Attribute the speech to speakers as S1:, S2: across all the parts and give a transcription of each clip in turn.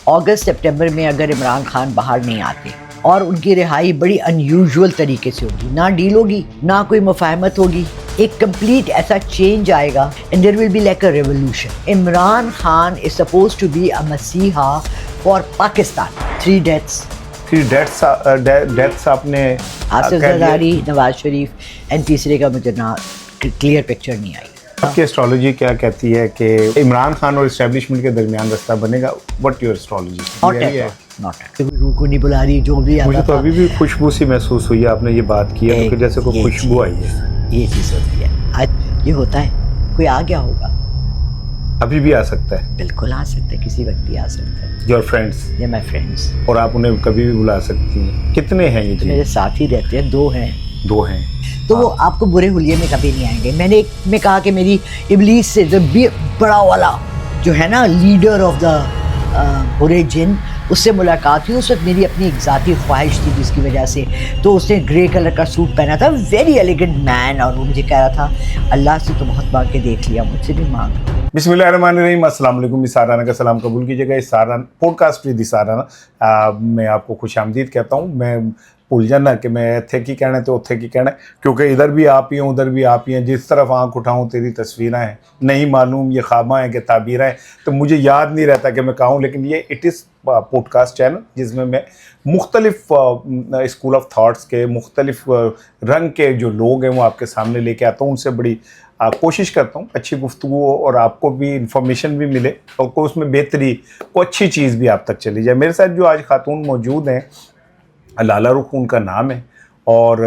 S1: اگست September میں اگر عمران خان باہر نہیں آتے اور ان کی رہائی بڑی انیوژول طریقے سے ہوگی، نہ ڈیل ہوگی نہ کوئی مفاہمت ہوگی، ایک کمپلیٹ ایسا چینج آئے گا and there will be like a revolution. Imran Khan is supposed to be a مسیحا فار پاکستان. 3
S2: ڈیتھس آپ نے
S1: آصف زرداری، نواز شریف اینڈ تیسرے کا مجھے نہ کلیئر پکچر نہیں آئی.
S2: آپ کی اسٹرالوجی کیا کہتی ہے کہ عمران خان اور اسٹیبلشمنٹ کے درمیان رستہ بنے گا؟ What your astrology?
S1: روح کو نہیں بلا رہی جو بھی.
S2: مجھے تو ابھی بھی خوشبو سی محسوس ہوئی ہے، آپ نے یہ بات کی ہے تو جیسے کوئی خوشبو آئی ہے.
S1: یہ چیز ہوتی ہے، آج یہ ہوتا ہے، کوئی آ گیا ہوگا.
S2: ابھی بھی آ سکتا ہے،
S1: بالکل آ سکتا ہے، کسی وقت بھی آ سکتا ہے.
S2: Your friends?
S1: یہ مائی فرینڈس.
S2: اور آپ انہیں کبھی بھی بلا سکتی ہیں. کتنے ہیں یہ؟
S1: میرے ساتھ ہی رہتے ہیں، 2 ہیں.
S2: 2 ہیں
S1: تو وہ آپ کو برے حلیے میں کبھی نہیں آئیں گے. میں نے ایک میں کہا کہ میری ابلیس سے جو بڑا والا جو ہے نا لیڈر آف دا برے جن، اس سے ملاقات ہوئی. اس وقت میری اپنی ایک ذاتی خواہش تھی جس کی وجہ سے، تو اس نے گرے کلر کا سوٹ پہنا تھا، ویری ایلیگنٹ مین، اور وہ مجھے کہہ رہا تھا اللہ سے تو بہت مانگ کے دیکھ لیا، مجھ سے بھی مانگ.
S2: بسم اللہ الرحمن الرحیم. السلام علیکم. سارانہ کا سلام قبول کیجیے گا. اس سارانہ پوڈ کاسٹ ود سارانہ میں آپ کو خوش آمدید کہتا ہوں. میں بھول جانا کہ میں اتھے کی کہنا ہے تو اتھے کی کہنا ہے، کیونکہ ادھر بھی آپ ہی ہیں ادھر بھی آپ ہی ہیں. جس طرف آنکھ اٹھاؤں تیری تصویریں ہیں، نہیں معلوم یہ خواباں ہیں کہ تعبیریں ہیں. تو مجھے یاد نہیں رہتا کہ میں کہوں، لیکن یہ it is podcast channel جس میں مختلف اسکول آف تھاٹس کے مختلف رنگ کے جو لوگ ہیں وہ آپ کے سامنے لے کے آتا ہوں. ان سے بڑی کوشش کرتا ہوں اچھی گفتگو اور آپ کو بھی انفارمیشن بھی ملے اور کوئی اس میں بہتری، کوئی اچھی چیز بھی آپ تک چلی جائے. میرے ساتھ جو آج خاتون موجود ہیں، لالہ رخ ان کا نام ہے، اور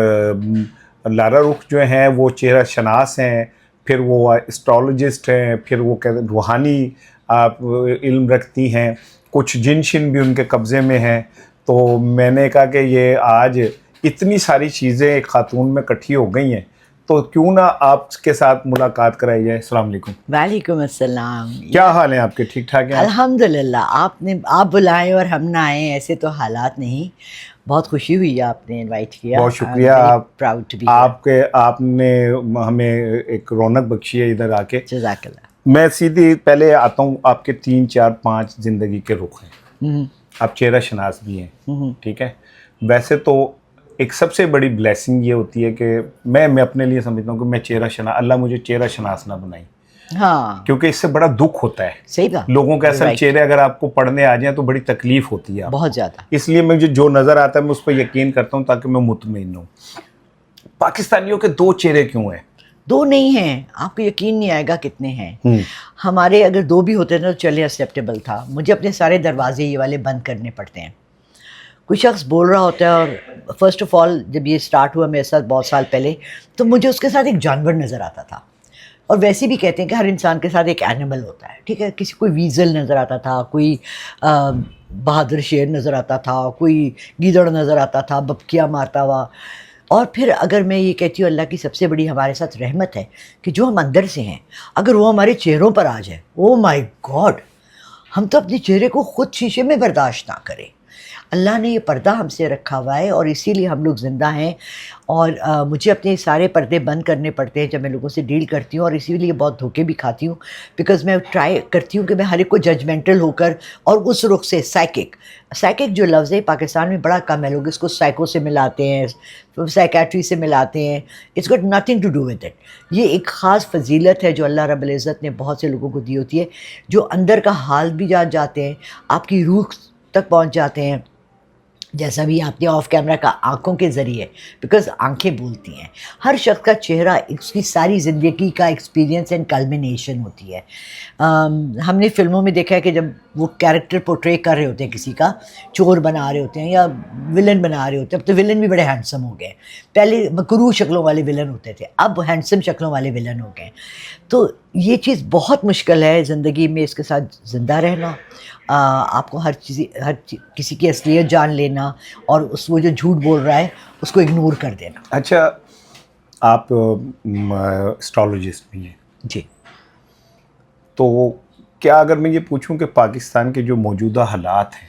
S2: لالہ رخ جو ہیں وہ چہرہ شناس ہیں، پھر وہ اسٹرالوجسٹ ہیں، پھر وہ روحانی علم رکھتی ہیں، کچھ جن شن بھی ان کے قبضے میں ہیں. تو میں نے کہا کہ یہ آج اتنی ساری چیزیں ایک خاتون میں اکٹھی ہو گئی ہیں تو کیوں نہ آپ کے ساتھ ملاقات کرائی جائے. السلام علیکم.
S1: وعلیکم السلام.
S2: کیا حال ہیں آپ کے؟ ٹھیک ٹھاک ہیں؟
S1: الحمدللہ. آپ بلائیں اور ہم نہ آئیں، ایسے تو حالات نہیں. بہت خوشی ہوئی آپ نے انوائٹ کیا.
S2: بہت شکریہ. آپ نے ہمیں ایک رونق بخشی ہے ادھر آ کے.
S1: جزاک اللہ.
S2: میں سیدھی پہلے آتا ہوں، آپ کے 3 4 5 زندگی کے رخ ہیں. آپ چہرہ شناس بھی ہیں، ٹھیک ہے. ویسے تو ایک سب سے بڑی بلیسنگ یہ ہوتی ہے کہ میں اپنے لیے سمجھتا ہوں کہ میں چہرہ شناس، اللہ مجھے چہرہ شناس نہ بنائی.
S1: ہاں،
S2: کیونکہ اس سے بڑا دکھ ہوتا ہے.
S1: صحیح بات.
S2: لوگوں کے اصل چہرے اگر آپ کو پڑھنے آ جائیں تو بڑی تکلیف ہوتی ہے
S1: بہت زیادہ.
S2: اس لیے مجھے جو نظر آتا ہے میں اس پہ یقین کرتا ہوں تاکہ میں مطمئن ہوں. پاکستانیوں کے 2 چہرے کیوں ہیں؟
S1: 2 نہیں ہیں، آپ کو یقین نہیں آئے گا کتنے ہیں. ہمارے اگر 2 بھی ہوتے نا تو چلے ایکسیپٹیبل تھا. مجھے اپنے سارے دروازے یہ والے بند کرنے پڑتے ہیں. کوئی شخص بول رہا ہوتا ہے، اور فرسٹ آف آل جب یہ سٹارٹ ہوا میرے ساتھ بہت سال پہلے، تو مجھے اس کے ساتھ ایک جانور نظر آتا تھا. اور ویسے بھی کہتے ہیں کہ ہر انسان کے ساتھ ایک اینیمل ہوتا ہے، ٹھیک ہے. کسی کوئی ویزل نظر آتا تھا، کوئی بہادر شیر نظر آتا تھا، کوئی گیدڑ نظر آتا تھا ببکیاں مارتا ہوا. اور پھر اگر میں یہ کہتی ہوں اللہ کی سب سے بڑی ہمارے ساتھ رحمت ہے کہ جو ہم اندر سے ہیں اگر وہ ہمارے چہروں پر آ جائے، او مائی گاڈ، ہم تو اپنے چہرے کو خود شیشے میں برداشت نہ کریں. اللہ نے یہ پردہ ہم سے رکھا ہوا ہے اور اسی لیے ہم لوگ زندہ ہیں. اور مجھے اپنے سارے پردے بند کرنے پڑتے ہیں جب میں لوگوں سے ڈیل کرتی ہوں، اور اسی لیے بہت دھوکے بھی کھاتی ہوں، بیکاز میں ٹرائی کرتی ہوں کہ میں ہر ایک کو ججمنٹل ہو کر اور اس رخ سے سائیکک جو لفظ ہے پاکستان میں بڑا کم ہے. لوگ اس کو سائیکو سے ملاتے ہیں، سائیکیٹری سے ملاتے ہیں. It's got nothing to do with it. یہ ایک خاص فضیلت ہے جو اللہ رب العزت نے بہت سے لوگوں کو دی ہوتی ہے، جو اندر کا حال بھی جاتے ہیں، آپ کی روح تک پہنچ جاتے ہیں. جیسا بھی آپ نے آف کیمرہ کا آنکھوں کے ذریعے، بیکاز آنکھیں بولتی ہیں. ہر شخص کا چہرہ اس کی ساری زندگی کا ایکسپیرینس اینڈ کلمینیشن ہوتی ہے. ہم نے فلموں میں دیکھا ہے کہ جب وہ کیریکٹر پورٹرے کر رہے ہوتے ہیں، کسی کا چور بنا رہے ہوتے ہیں یا ولن بنا رہے ہوتے ہیں. اب تو ولن بھی بڑے ہینڈسم ہو گئے. پہلے مکروہ شکلوں والے ولن ہوتے تھے، اب ہینڈسم شکلوں والے ولن ہو گئے. تو یہ چیز بہت مشکل ہے زندگی میں اس کے ساتھ زندہ رہنا. آپ کو ہر کسی کی اصلیت جان لینا اور وہ جو جھوٹ بول رہا ہے اس کو اگنور کر دینا.
S2: اچھا، آپ اسٹرالوجسٹ بھی ہیں
S1: جی.
S2: تو کیا اگر میں یہ پوچھوں کہ پاکستان کے جو موجودہ حالات ہیں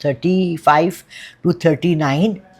S1: 35 to 39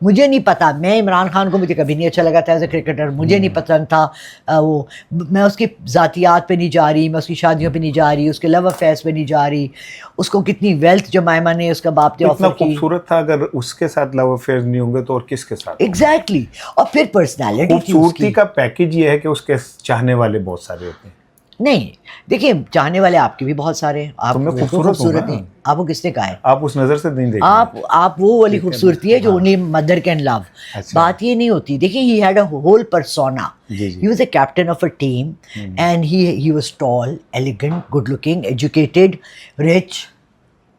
S1: مجھے نہیں پتا. میں عمران خان کو مجھے کبھی نہیں اچھا لگا تھا ایز اے کرکٹر. مجھے نہیں پسند تھا وہ. میں اس کی ذاتیات پہ نہیں جا رہی, میں اس کی شادیوں پہ نہیں جا رہی, اس کے لو افیئرس پہ نہیں جا رہی, اس کو کتنی ویلتھ جمائمہ نے اس کا باپ نے
S2: اتنا
S1: آفر کی.
S2: خوبصورت تھا, اگر اس کے ساتھ لو افیئر نہیں ہوں گے تو اور کس کے ساتھ؟
S1: ایگزیکٹلی. اور پھر پرسنالٹی تھی اس
S2: خوبصورتی
S1: کی.
S2: کا پیکیج یہ ہے کہ اس کے چاہنے والے بہت سارے ہوتے ہیں.
S1: نہیں دیکھیے, چاہنے والے آپ کے بھی بہت سارے ہیں, آپ
S2: میں
S1: خوبصورت ہیں. آپ کو کس نے کہا ہے؟
S2: آپ اس نظر سے نہیں دیکھیں.
S1: آپ وہ والی خوبصورتی ہے جو اونلی مدر کین لو. بات یہ نہیں ہوتی. دیکھیے, he had a whole persona. He was a captain of a team and he was talc, elegant, good looking, educated, rich.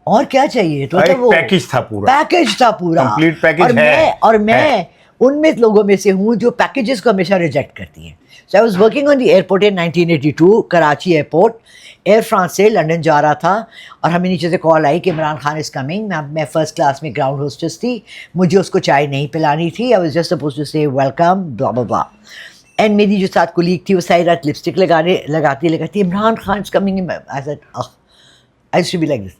S1: اور کیا چاہیے؟ تو وہ
S2: پیکیج تھا پورا,
S1: پیکیج تھا پورا,
S2: کمپلیٹ پیکیج ہے.
S1: اور میں ان میں لوگوں میں سے ہوں جو پیکیجز کو ہمیشہ ریجیکٹ کرتی ہیں. So I was working on the airport in 1982, Karachi airport. Air France سے لنڈن جا رہا تھا اور ہمیں نیچے سے کال آئی کہ عمران خان از کمنگ. میں فرسٹ کلاس میں گراؤنڈ ہوسٹس تھی, مجھے اس کو چائے نہیں پلانی تھی. I was just supposed to say welcome blah blah blah. And میری جو ساتھ کولیگ تھی وہ ساری رات لپسٹک لگاتی Imran Khan is coming. I said I used to be like this.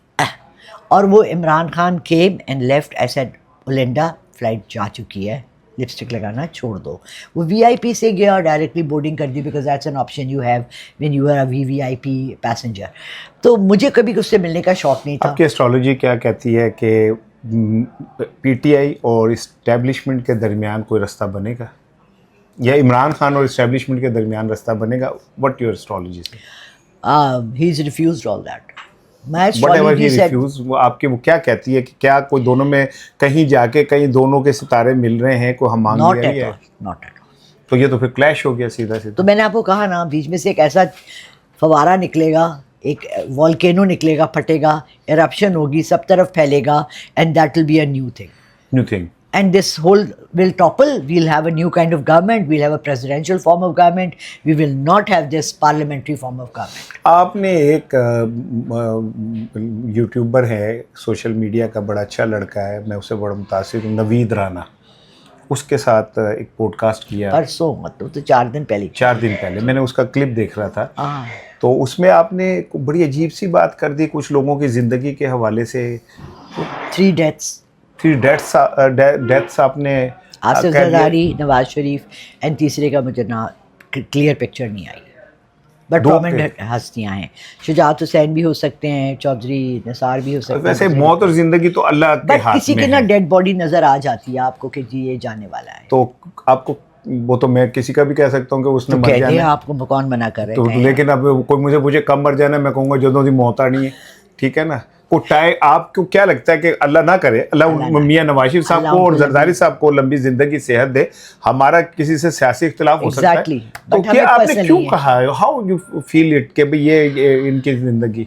S1: اور وہ Imran Khan came and left. I said Orlando flight جا چکی ہے, لپسٹک لگانا چھوڑ دو. وہ وی آئی پی سے گیا اور ڈائریکٹلی بورڈنگ کر دی, because that's an option you have when you are a V I P passenger. تو مجھے کبھی اس سے ملنے کا شوق نہیں تھا.
S2: آپ کی اسٹرالوجی کیا کہتی ہے کہ پی ٹی آئی اور اسٹیبلشمنٹ کے درمیان کوئی رستہ بنے گا, یا عمران خان اور اسٹیبلشمنٹ کے درمیان رستہ بنے گا؟ وٹ یور اسٹرالوجی سے؟
S1: ہی از ریفیوزڈ آل دیٹ.
S2: وہ آپ کی وہ کیا کہتی ہے کہ کیا کوئی دونوں میں کہیں جا کے کہیں دونوں کے ستارے مل رہے ہیں, کوئی ہم مانگ رہی ہے؟ تو یہ تو پھر کلیش ہو گیا سیدھا سیدھا.
S1: تو میں نے آپ کو کہا نا, بیچ میں سے ایک ایسا فوارہ نکلے گا, ایک والکینو نکلے گا, پھٹے گا, ایرپشن ہوگی, سب طرف پھیلے گا, and that will be a new thing. And this whole will topple. We'll have a new kind of government. We'll have a presidential form of government. We will not have this parliamentary form of government.
S2: آپ نے ایک YouTuber ہے, social media کا بڑا اچھا لڑکا ہے, میں اسے بڑا متاثر ہوں, نوید رانا. اس کے ساتھ ایک پوڈ کاسٹ کیا
S1: پرسوں, مطلب تو 4 دن پہلے
S2: میں نے اس کا کلپ دیکھ رہا تھا. تو اس میں آپ نے بڑی عجیب سی بات کر دی کچھ لوگوں کی زندگی کے حوالے سے.
S1: 3
S2: ڈیتھس آپ نے,
S1: آصف زرداری, نواز شریف, اینڈ تیسرے کا مجھے نا کلیئر پکچر نہیں آئی, بٹ پرومنٹ ہستیاں ہیں. شجاعت حسین بھی ہو سکتے ہیں, چودھری نثار بھی ہو سکتے ہیں.
S2: ویسے موت اور زندگی تو اللہ کے ہاتھ میں ہے.
S1: کسی کی نا ڈیڈ باڈی نظر آ جاتی ہے آپ کو کہ جی یہ جانے والا ہے,
S2: تو آپ کو وہ تو میں کسی کا بھی کہہ سکتا ہوں کہ اس نے مر جانا ہے.
S1: آپ کو کون منع کر رہے ہیں؟
S2: لیکن اب کوئی مجھے کم مر جانا ہے, میں کہوں گا جدوں دی موت آنی ہے, ٹھیک ہے نا. آپ کو کیا لگتا ہے کہ اللہ نہ کرے, اللہ میاں نواز شریف صاحب کو اور زرداری صاحب کو لمبی زندگی صحت دے, ہمارا کسی سے سیاسی اختلاف ہو سکتا ہے, تو کیا آپ نے کیوں کہا, ہاؤ یو فیل اٹ کہ بھئی یہ ان کی زندگی؟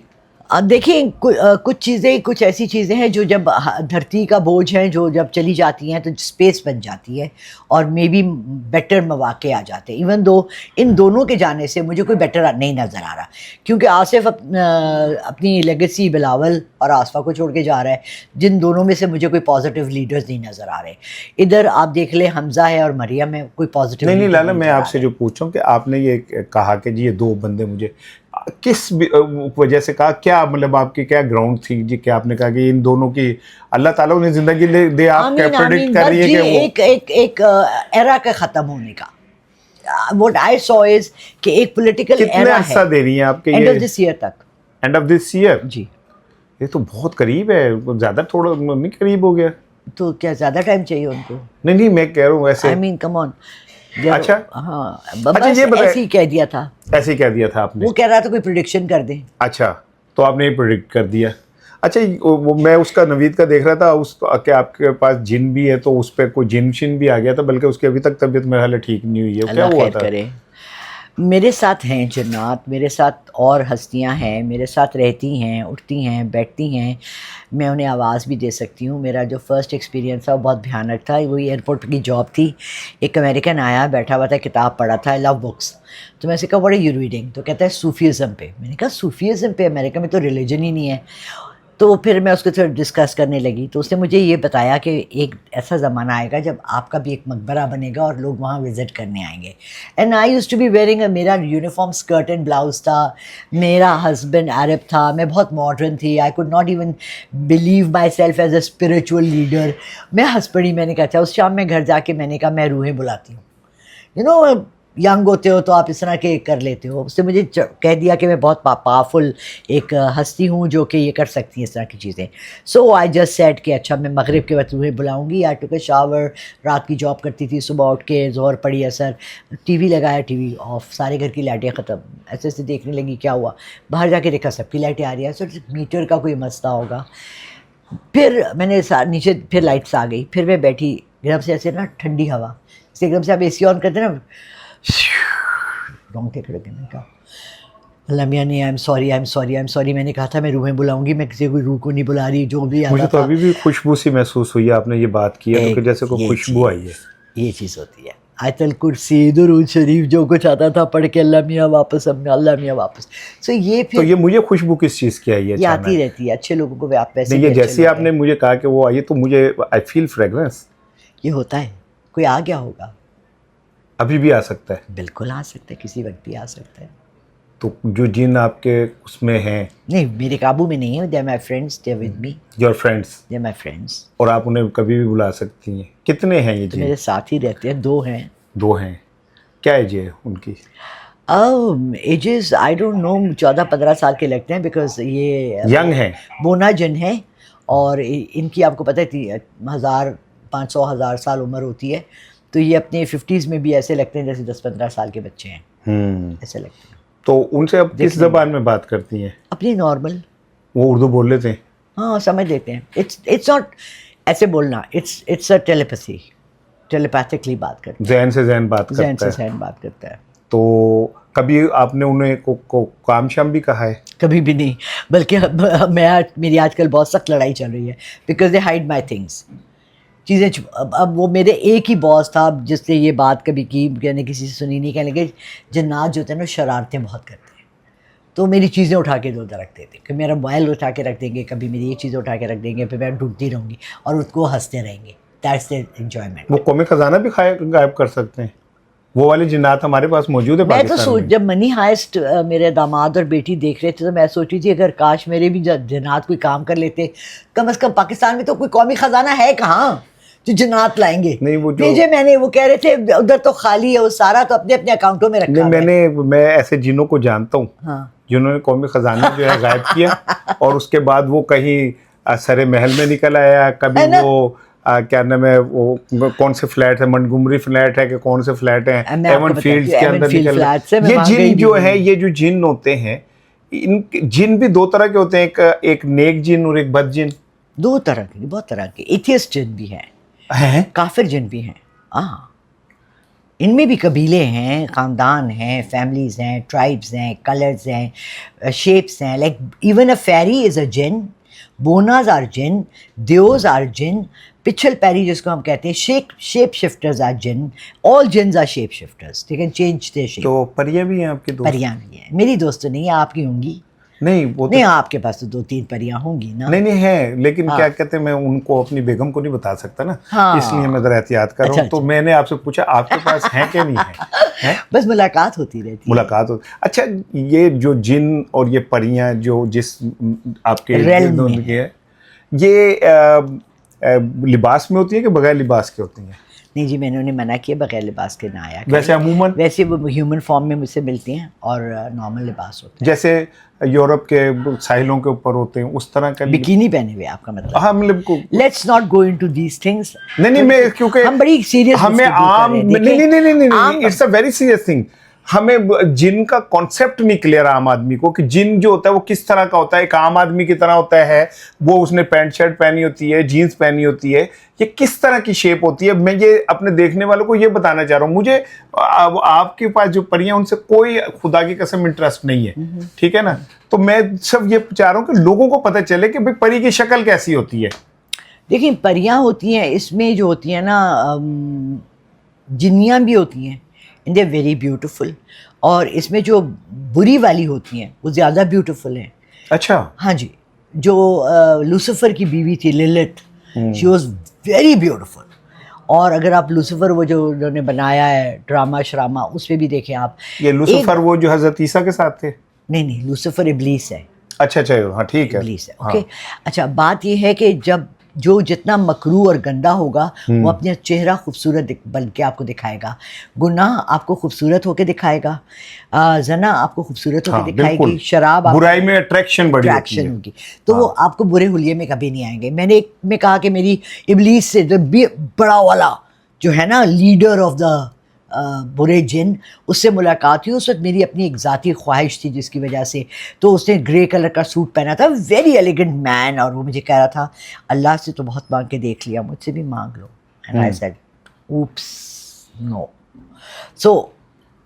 S1: دیکھیں, کچھ چیزیں, کچھ ایسی چیزیں ہیں جو جب دھرتی کا بوجھ ہے, جو جب چلی جاتی ہیں تو اسپیس بن جاتی ہے اور مے بی بیٹر مواقع آ جاتے ہیں. ایون دو ان دونوں کے جانے سے مجھے کوئی بیٹر نہیں نظر آ رہا, کیونکہ آصف اپنی لیگیسی بلاول اور آصفہ کو چھوڑ کے جا رہا ہے, جن دونوں میں سے مجھے کوئی پازیٹیو لیڈرز نہیں نظر آ رہے. ادھر آپ دیکھ لیں, حمزہ ہے اور مریم ہے, کوئی پازیٹیو
S2: نہیں. لالا, میں آپ سے جو پوچھوں کہ آپ نے یہ کہا کہ جی یہ 2 بندے, مجھے کس وجہ سے کہا, کیا مطلب آپ کی کیا گراؤنڈ تھی جی کہ آپ نے کہا کہ ان دونوں کی اللہ تعالیٰ انہیں زندگی دے, آپ کیا پریڈکٹ کر رہی ہے کہ وہ
S1: ایک ایرا کا ختم ہونے کا. What I saw is کہ ایک پولیٹیکل ایرا ہے.
S2: کتنا عرصہ دے رہی ہیں آپ کے
S1: اینڈ آف دس ایئر تک؟
S2: اینڈ آف دس ایئر
S1: جی.
S2: یہ تو بہت قریب ہے, زیادہ تھوڑا نہیں قریب ہو گیا؟
S1: تو کیا زیادہ ٹائم چاہیے ان کو؟
S2: نہیں, میں کہہ رہا ہوں ایسے.
S1: I mean come on.
S2: اچھا
S1: ہاں, بس ایسے ہی کہہ دیا تھا.
S2: ایسے ہی کہہ دیا تھا آپ نے؟
S1: وہ کہہ رہا تھا کوئی پریڈکشن کر دیں.
S2: اچھا, تو آپ نے یہ پریڈکٹ کر دیا. اچھا, میں اس کا نوید کا دیکھ رہا تھا اس کہ آپ کے پاس جن بھی ہے, تو اس پہ کوئی جن شن بھی آ گیا تھا, بلکہ اس کی ابھی تک طبیعت میرے حال ٹھیک نہیں ہوئی ہے. کیا ہوا تھا؟
S1: میرے ساتھ ہیں جنات, میرے ساتھ اور ہستیاں ہیں, میرے ساتھ رہتی ہیں, اٹھتی ہیں, بیٹھتی ہیں, میں انہیں آواز بھی دے سکتی ہوں. میرا جو فرسٹ ایکسپیرینس تھا وہ بہت بھیانک تھا. وہی ایئرپورٹ کی جاب تھی, ایک امریکن آیا, بیٹھا ہوا تھا, کتاب پڑھا تھا, لو بکس. تو میں سے کہا واٹ آر یو ریڈنگ؟ تو کہتا ہے صوفیزم پہ. میں نے کہا صوفیزم پہ؟ امریکہ میں تو ریلیجن ہی نہیں ہے. تو پھر میں اس کے ساتھ ڈسکس کرنے لگی تو اس نے مجھے یہ بتایا کہ ایک ایسا زمانہ آئے گا جب آپ کا بھی ایک مقبرہ بنے گا اور لوگ وہاں وزٹ کرنے آئیں گے. And I used to be wearing میرا یونیفارم اسکرٹ اینڈ بلاؤز تھا, میرا ہسبینڈ عرب تھا, میں بہت ماڈرن تھی, I could not even believe myself as a spiritual leader. میں ہنس پڑی, میں نے کہا اچھا. اس شام میں گھر جا کے میں نے کہا میں روحیں بلاتی ہوں. یو نو ینگ ہوتے ہو تو آپ اس طرح کے کر لیتے ہو. اس نے مجھے کہہ دیا کہ میں بہت پاورفل ایک ہستی ہوں جو کہ یہ کر سکتی ہیں اس طرح کی چیزیں. سو آئی جسٹ سیڈ کہ اچھا میں مغرب کے وقت تمہیں بلاؤں گی. آئی ٹوک اے شاور, رات کی جاب کرتی تھی, صبح اٹھ کے ظہر پڑی اثر, ٹی وی لگایا, ٹی وی آف, سارے گھر کی لائٹیں ختم. ایسے ایسے دیکھنے لگی کیا ہوا, باہر جا کے دیکھا سب کی لائٹیں آ رہی ہیں. سو میٹر کا کوئی مسئلہ ہوگا. پھر میں نے نیچے پھر لائٹس آ گئی. پھر میں بیٹھی, ایک دم سے ایسے نا ٹھنڈی ہوا, ایک دم سے آپ اے سی آن کرتے نا, رونگٹے کھڑے کے. میں نے کہا اللہ میاں نہیں, آئی ایم سوری. میں نے کہا تھا میں روحیں بلاؤں گی, میں کسی کوئی روح کو نہیں بلا رہی. جو بھی
S2: مجھے تو ابھی بھی خوشبو سی محسوس ہوئی ہے, آپ نے یہ بات کی ہے تو کہ جیسے کوئی خوشبو آئی ہے.
S1: یہ چیز ہوتی ہے. آیت الکرسی, درود شریف, جو کچھ آتا تھا پڑھ کے اللہ میاں واپس, اللہ میاں واپس. سو یہ پھر
S2: تو یہ مجھے خوشبو کس چیز کی آئی ہے؟
S1: یہ آتی رہتی ہے اچھے لوگوں کو. آپ ویسے
S2: یہ جیسے آپ نے مجھے کہا کہ وہ آئی تو مجھے آئی فیل فریگرنس.
S1: یہ ہوتا ہے, کوئی آ گیا ہوگا.
S2: ابھی بھی آ سکتا ہے.
S1: بالکل آ سکتا ہے, کسی وقت بھی آ سکتا ہے.
S2: تو جو جن آپ کے اس میں ہیں
S1: نہیں, میرے قابو میں نہیں ہے. They are my friends, they are with me.
S2: Your friends.
S1: They are my friends.
S2: اور آپ انہیں کبھی بھی بلا سکتی ہیں. کتنے ہیں یہ جن؟
S1: میرے ساتھ ہی رہتے ہیں, 2 ہیں.
S2: 2 ہیں. کیا ایج ہے ان کی؟
S1: ایجز آئی ڈونٹ نو, 14-15 سال کے لگتے ہیں. بیکاز یہ
S2: ینگ ہیں.
S1: بونا جن ہے, اور ان کی آپ کو پتہ ہے 1500 سال عمر ہوتی ہے. تو یہ اپنے 50s میں بھی ایسے لگتے ہیں جیسے 10-15 سال کے بچے ہیں. ایسے لگتے ہیں.
S2: تو ان سے اب کس زبان میں بات کرتی ہیں؟
S1: اپنی نارمل.
S2: وہ اردو بول لیتے ہیں؟
S1: ہاں, سمجھ لیتے ہیں. اٹس ناٹ ایسے بولنا, اٹس اے ٹیلیپیتھی, ٹیلیپیتھکلی بات کرتے ہیں.
S2: ذہن سے ذہن بات کرتا ہے.
S1: ذہن سے ذہن بات کرتا ہے.
S2: تو کبھی آپ نے انہیں کو کام شام بھی کہا ہے؟
S1: کبھی بھی نہیں, بلکہ میری آج کل بہت سخت لڑائی چل رہی ہے. Because they hide my things. چیزیں اب وہ میرے ایک ہی باس تھا جس نے یہ بات کبھی کی, یعنی کسی سے سنی نہیں. کہنے لگے جنات جو ہوتے ہیں نا شرارتیں بہت کرتے ہیں, تو میری چیزیں اٹھا کے ادھر رکھ دیتے. کہ میرا موبائل اٹھا کے رکھ دیں گے, کبھی میری یہ چیزیں اٹھا کے رکھ دیں گے, پھر میں ڈھونڈتی رہوں گی اور اس کو ہنستے رہیں گے. That's the enjoyment.
S2: وہ قومی خزانہ بھی غائب کر سکتے ہیں. وہ والے جنات ہمارے پاس موجود ہے
S1: میں تو
S2: پاکستان میں.
S1: جب منی ہائسٹ میرے داماد اور بیٹی دیکھ رہے تھے تو میں سوچی تھی اگر کاش میرے بھی جنات کوئی کام کر لیتے. کم از کم پاکستان میں تو کوئی قومی خزانہ ہے کہاں جو جنات لائیں گے.
S2: نہیں, وہ
S1: بھیجے میں نے, وہ کہہ رہے تھے ادھر تو خالی ہے, وہ سارا تو اپنے اپنے اکاؤنٹوں میں رکھا ہے.
S2: میں ایسے جنوں کو جانتا ہوں جنہوں نے قومی خزانہ جو ہے غائب کیا اور اس کے بعد وہ کہیں سرے محل میں نکل آیا. کبھی وہ کیا نام ہے, وہ کون سے فلیٹ ہے, منٹگومری فلیٹ ہے کہ کون سے فلیٹ ہیں, ایون فیلڈز کے اندر نکل. یہ جن جو ہے, یہ جو جن ہوتے ہیں, جن بھی 2 طرح کے ہوتے ہیں, ایک نیک جن اور ایک بد جن.
S1: 2 طرح کے, بہت طرح کے. ایتھیسٹ جن بھی ہیں, کافر جن بھی ہیں. ہاں, ان میں بھی قبیلے ہیں, خاندان ہیں, فیملیز ہیں, ٹرائبز ہیں, کلرز ہیں, شیپس ہیں. لائک ایون اے فیری از اے جن, بوناز آر جن, دیوز آر جن, پچھل پیری جس کو ہم کہتے ہیں, شیپ شفٹرز آر جن. آل جنز are shape shifters. They can change their shape.
S2: تو پریاں بھی ہیں آپ کے دوست؟
S1: پریاں بھی ہیں. میری دوست نہیں ہے, آپ کی ہوں گی.
S2: نہیں, وہ
S1: نہیں, آپ کے پاس تو 2-3 پریاں ہوں گی نا.
S2: نہیں ہے, لیکن کیا کہتے ہیں, میں ان کو اپنی بیگم کو نہیں بتا سکتا نا, اس لیے میں ذرا احتیاط کر رہا ہوں. تو میں نے آپ سے پوچھا آپ کے پاس ہیں کہ نہیں ہے؟
S1: بس ملاقات ہوتی رہتی ہے.
S2: ملاقات ہوتی. اچھا, یہ جو جن اور یہ پریاں جو جس آپ کے ہے, یہ لباس میں ہوتی ہیں کہ بغیر لباس کے ہوتی ہیں؟
S1: نہیں جی, میں نے انہیں منع کیا بغیر لباس کے نہ آیا.
S2: ویسے عموماً
S1: ویسے وہ ہیومن فارم میں مجھ سے ملتی ہیں اور نارمل لباس ہوتے ہیں,
S2: جیسے یورپ کے ساحلوں کے اوپر ہوتے ہیں اس طرح کا
S1: بکینی پہنے ہوئے. آپ کا مطلب؟
S2: ہاں, مطلب
S1: let's not go into these things.
S2: نہیں, میں کیونکہ
S1: ہم بڑی سیریس
S2: ہمیں عام نہیں, it's a very serious thing. ہمیں جن کا کانسیپٹ نہیں کلیئر عام آدمی کو کہ جن جو ہوتا ہے وہ کس طرح کا ہوتا ہے. ایک عام آدمی کی طرح ہوتا ہے, وہ اس نے پینٹ شرٹ پہنی ہوتی ہے, جینس پہنی ہوتی ہے, یہ کس طرح کی شیپ ہوتی ہے. میں یہ اپنے دیکھنے والوں کو یہ بتانا چاہ رہا ہوں. مجھے آپ کے پاس جو پریاں ان سے کوئی خدا کی قسم انٹرسٹ نہیں ہے, ٹھیک ہے نا. تو میں صرف یہ چاہ رہا ہوں کہ لوگوں کو پتہ چلے کہ بھئی پری کی شکل کیسی ہوتی ہے.
S1: دیکھیں, پریاں ہوتی ہیں, اس میں جو ہوتی ہیں نا جنیاں بھی ہوتی ہیں, اینڈ دے ویری بیوٹیفل. اور اس میں جو بری والی ہوتی ہیں وہ زیادہ بیوٹیفل ہیں.
S2: اچھا,
S1: ہاں جی, جو لوسیفر کی بیوی تھی للت, شی واز ویری بیوٹیفل. اور اگر آپ لوسیفر وہ جو انہوں نے بنایا ہے ڈرامہ شرامہ, اس پہ بھی دیکھیں آپ.
S2: یہ لوسیفر وہ جو حضرت عیسیٰ کے ساتھ تھے؟
S1: نہیں, لوسیفر ابلیس ہے.
S2: اچھا ہاں ٹھیک ہے,
S1: ابلیس ہے. اوکے, اچھا بات یہ ہے کہ جب جو جتنا مکروہ اور گندا ہوگا وہ اپنا چہرہ خوبصورت بن کے آپ کو دکھائے گا, گناہ آپ کو خوبصورت ہو کے دکھائے گا, زنا آپ کو خوبصورت ہو کے دکھائے گی, شراب
S2: برائی میں اٹریکشن بڑی
S1: ہوگی, تو وہ آپ کو برے حلیے میں کبھی نہیں آئیں گے. میں نے ایک میں کہا کہ میری ابلیس سے جو بڑا والا جو ہے نا لیڈر آف دا برے جن, اس سے ملاقات ہوئی. اس وقت میری اپنی ایک ذاتی خواہش تھی جس کی وجہ سے, تو اس نے گرے کلر کا سوٹ پہنا تھا, ویری ایلیگنٹ مین, اور وہ مجھے کہہ رہا تھا اللہ سے تو بہت مانگ کے دیکھ لیا, مجھ سے بھی مانگ لو. اینڈ آئی سیڈ اوپس نو. سو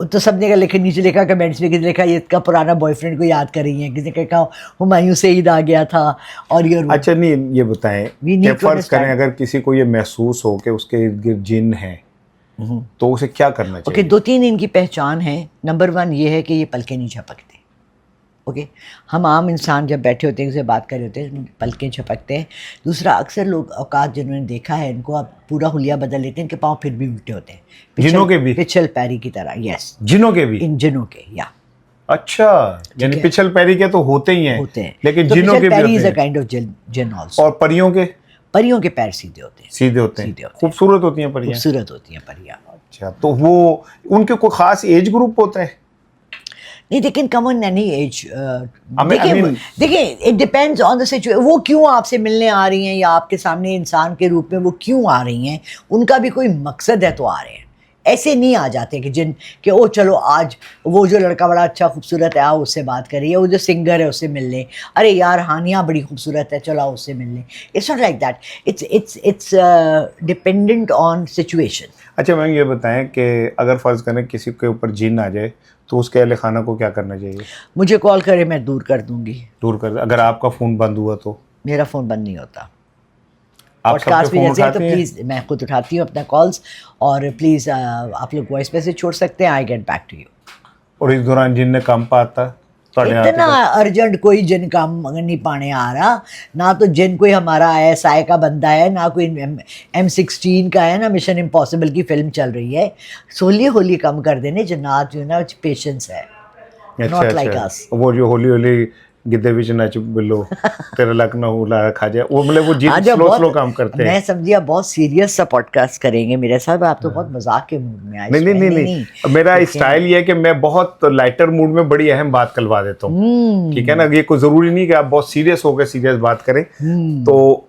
S1: تو سب نے لکھا, نیچے لکھا کمنٹس میں, کسی نے لکھا یہ اس کا پرانا بوائے فرینڈ کو یاد کر رہی ہیں, کسی نے کہا ہمایوں سعید آ گیا تھا. اور یہ
S2: اچھا نہیں, یہ بتائیں کہ فرض کریں اگر کسی کو یہ محسوس ہو کہ اس کے ارد گرد جن ہے تو اسے کیا کرنا چاہیے؟
S1: اوکے, 2-3 ان کی پہچان ہے. نمبر 1 یہ ہے کہ یہ پلکیں نہیں جھپکتے. اوکے, ہم عام انسان جب بیٹھے ہوتے ہیں اسے بات کر رہے ہوتے ہیں پلکیں جھپکتے ہیں. دوسرا, اکثر لوگ اوقات جنہوں نے دیکھا ہے ان کو آپ پورا حلیہ بدل لیتے ہیں, ان کے پاؤں پھر بھی الٹے ہوتے ہیں,
S2: جنوں کے بھی,
S1: پچھل پیری کی طرح. یس,
S2: جنوں کے بھی,
S1: ان جنوں کے. یا
S2: اچھا, یعنی پچھل پیری کے تو ہوتے ہی ہیں, لیکن جنوں کے بھی
S1: پیری از اے کائنڈ آف جن آلسو.
S2: اور پریوں کے؟
S1: پریوں کے پیر سیدھے ہوتے ہیں.
S2: سیدھے ہوتے ہیں, خوبصورت ہوتی ہیں پریاں.
S1: خوبصورت ہوتی ہیں پریاں.
S2: اچھا, تو وہ ان کے کوئی خاص ایج گروپ ہوتا ہے؟
S1: نہیں, لیکن کم آن اینی ایج. دیکھیں it depends on the situation. وہ کیوں آپ سے ملنے آ رہی ہیں یا آپ کے سامنے انسان کے روپ میں وہ کیوں آ رہی ہیں, ان کا بھی کوئی مقصد ہے تو آ رہے ہیں. ایسے نہیں آ جاتے کہ کہ او چلو آج وہ جو لڑکا بڑا اچھا خوبصورت ہے آؤ اس سے بات کریے, وہ جو سنگر ہے اس سے مل لیں, ارے یار ہانیہ بڑی خوبصورت ہے چلو آؤ اس سے مل لیں. It's not like that, it's dependent on situation.
S2: اچھا میم یہ بتائیں کہ اگر فرض کریں کسی کے اوپر جن آ جائے تو اس کے اہل خانہ کو کیا کرنا چاہیے؟
S1: مجھے کال کرے, میں دور کر دوں گی.
S2: دور کر, اگر آپ کا فون بند ہوا تو؟
S1: میرا فون بند نہیں ہوتا.
S2: آپ سب کے فون اٹھاتے ہیں؟
S1: پلیز میں خود اٹھاتی ہوں اپنا کالز, اور پلیز آپ لوگ وائس میسج چھوڑ سکتے ہیں, I get back to you. اور
S2: اس دوران جن نے کام پاتا
S1: اتنا ارجنٹ کوئی جن کام نہیں پانے آ رہا, نہ تو جن کوئی ہمارا آیا سائے کا بندہ ہے, نہ کوئی M16 کا ہے, نہ مشن امپاسبل کی فلم چل رہی ہے. ہولی کم کر دینے جنات جو نا پیشنس ہے, ناٹ لائک اس.
S2: وہ جو ہولی گدے وچ نچ بلو تیرا لک نہ ہلا کھا جائے, وہ مطلب وہ جن سلو کام کرتے ہیں.
S1: میں سمجھیا بہت سیریس سا پوڈ کاسٹ کریں گے میرے ساتھ, آپ تو بہت مذاق کے موڈ میں آئے.
S2: نہیں, میرا اسٹائل یہ ہے کہ میں بہت لائٹر موڈ میں بڑی اہم بات کلوا دیتا ہوں, ٹھیک ہے نا. یہ کوئی ضروری نہیں کہ آپ بہت سیریس ہو کے سیریس بات کریں. تو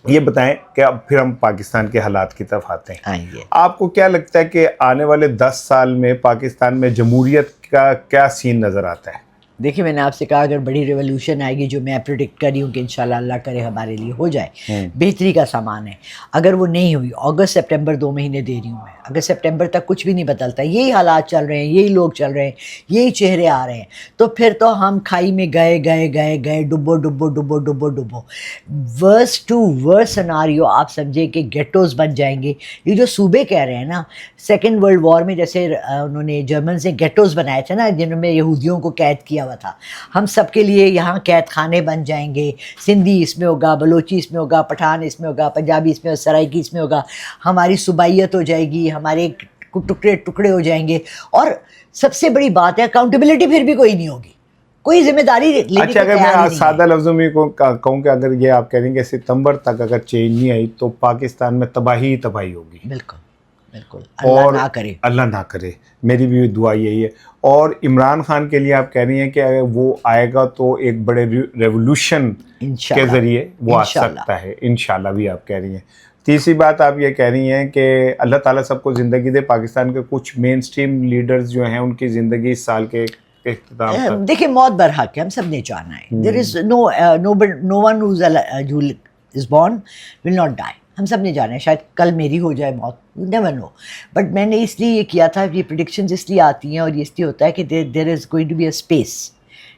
S2: یہ بتائیں کہ اب پھر ہم پاکستان کے حالات کی طرف آتے ہیں. آپ کو کیا لگتا ہے کہ آنے والے 10 سال میں پاکستان میں جمہوریت کا کیا سین نظر آتا ہے؟
S1: دیکھیں میں نے آپ سے کہا اگر بڑی ریولوشن آئے گی, جو میں پریڈکٹ کر رہی ہوں کہ انشاءاللہ اللہ کرے ہمارے لیے ہو جائے, بہتری کا سامان ہے. اگر وہ نہیں ہوئی, اگست سپٹمبر 2 مہینے دے رہی ہوں میں, اگر سپٹمبر تک کچھ بھی نہیں بدلتا, یہی حالات چل رہے ہیں, یہی لوگ چل رہے ہیں, یہی چہرے آ رہے ہیں, تو پھر تو ہم کھائی میں گئے ڈبو. ورس ٹو ورس سناریو آپ سمجھے کہ گیٹوز بن جائیں گے. یہ جو صوبے کہہ رہے ہیں نا, سیکنڈ ورلڈ وار میں جیسے انہوں نے جرمنز نے گیٹوز بنائے تھے نا, جنہوں میں یہودیوں کو قید کیا ہوا تھا, ہم سب کے لیے یہاں قید خانے بن جائیں گے. سندھی اس میں ہوگا, بلوچی اس میں ہوگا, پٹھان اس میں ہوگا, پنجابی اس میں ہوگا, سرائکی اس میں ہوگا. ہماری صوبائیت ہو جائے گی, ہمارے ٹکڑے ہو جائیں گے. اور سب سے بڑی بات ہے اکاؤنٹیبلٹی پھر بھی کوئی نہیں ہوگی, کوئی ذمہ داری لینے کو
S2: اچھا اگر میں سادہ لفظوں میں کہوں کہ اگر یہ آپ کہہ رہے ہیں کہ ستمبر تک اگر چینج نہیں آئی تو پاکستان میں تباہی ہوگی.
S1: بالکل, اللہ نہ کرے,
S2: اللہ نہ کرے, میری بھی دعا یہی ہے. اور عمران خان کے لیے آپ کہہ رہی ہیں کہ اگر وہ آئے گا تو ایک بڑے ریولوشن کے ذریعے وہ آ سکتا ہے انشاءاللہ, بھی آپ کہہ رہی ہیں. تیسری بات آپ یہ کہہ رہی ہیں کہ اللہ تعالیٰ سب کو زندگی دے, پاکستان کے کچھ مین سٹریم لیڈرز جو ہیں ان کی زندگی اس سال کے اختتام تک.
S1: دیکھیں موت برحق ہے, ہم سب نے جانا ہے. دیر از no one who is born will not die. ہم سب نے جانا ہے, شاید کل میری ہو جائے موت, نیور نو. بٹ میں نے اس لیے یہ کیا تھا, یہ پریڈکشنز اس لیے آتی ہیں اور یہ اس لیے ہوتا ہے کہ there is going to be a space.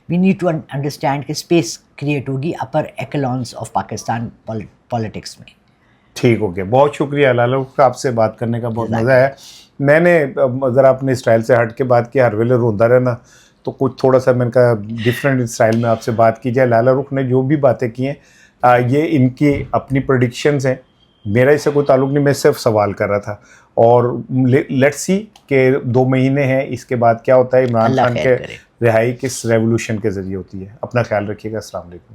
S1: We need to understand کہ اسپیس کریٹ ہوگی upper echelons of Pakistan politics میں.
S2: ٹھیک ہو گیا, بہت شکریہ لالہ, آپ سے بات کرنے کا بہت مزہ ہے. میں نے ذرا اپنے اسٹائل سے ہٹ کے بات کی, ہر ویلے روندا رہنا, تو کچھ تھوڑا سا میں نے کہا ڈفرینٹ اسٹائل میں آپ سے بات کی جائے. لالا رخ نے جو بھی باتیں کی ہیں یہ ان کی اپنی پریڈکشنز ہیں, میرا اس سے کوئی تعلق نہیں, میں صرف سوال کر رہا تھا. اور لیٹس سی کہ 2 مہینے ہیں, اس کے بعد کیا ہوتا ہے. عمران خان کے رہائی کس ریولوشن کے ذریعے ہوتی ہے. اپنا خیال رکھیے گا. السلام علیکم.